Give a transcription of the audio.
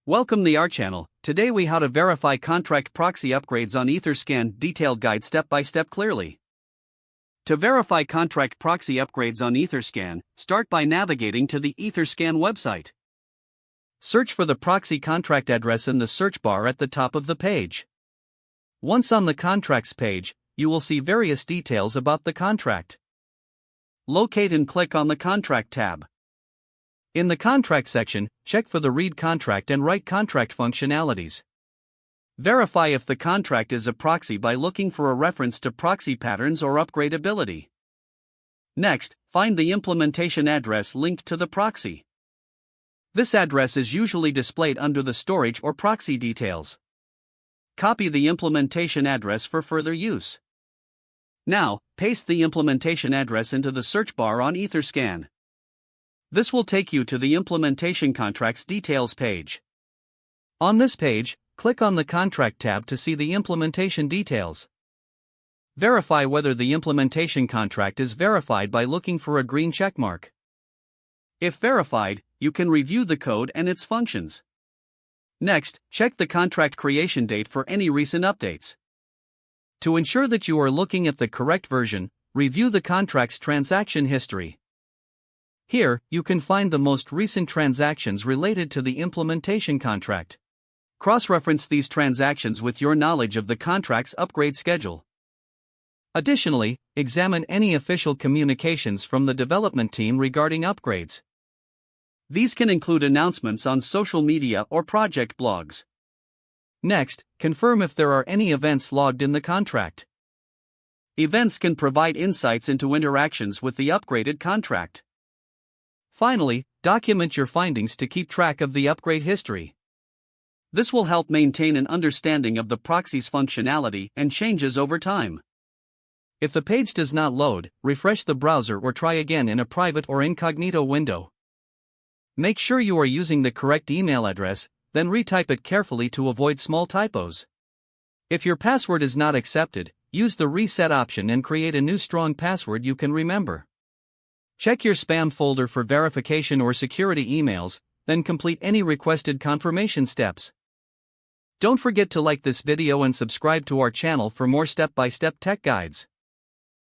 Welcome to our channel. Today we how to verify contract proxy upgrades on Etherscan, detailed guide step by step clearly. To verify contract proxy upgrades on Etherscan, start by navigating to the Etherscan website. Search for the proxy contract address in the search bar at the top of the page. Once on the contracts page, you will see various details about the contract. Locate and click on the Contract tab. In the Contract section, check for the Read Contract and Write Contract functionalities. Verify if the contract is a proxy by looking for a reference to proxy patterns or upgradability. Next, find the implementation address linked to the proxy. This address is usually displayed under the storage or proxy details. Copy the implementation address for further use. Now, paste the implementation address into the search bar on Etherscan. This will take you to the Implementation Contracts Details page. On this page, click on the Contract tab to see the implementation details. Verify whether the implementation contract is verified by looking for a green checkmark. If verified, you can review the code and its functions. Next, check the contract creation date for any recent updates. To ensure that you are looking at the correct version, review the contract's transaction history. Here, you can find the most recent transactions related to the implementation contract. Cross-reference these transactions with your knowledge of the contract's upgrade schedule. Additionally, examine any official communications from the development team regarding upgrades. These can include announcements on social media or project blogs. Next, confirm if there are any events logged in the contract. Events can provide insights into interactions with the upgraded contract. Finally, document your findings to keep track of the upgrade history. This will help maintain an understanding of the proxy's functionality and changes over time. If the page does not load, refresh the browser or try again in a private or incognito window. Make sure you are using the correct email address, then retype it carefully to avoid small typos. If your password is not accepted, use the reset option and create a new strong password you can remember. Check your spam folder for verification or security emails, then complete any requested confirmation steps. Don't forget to like this video and subscribe to our channel for more step-by-step tech guides.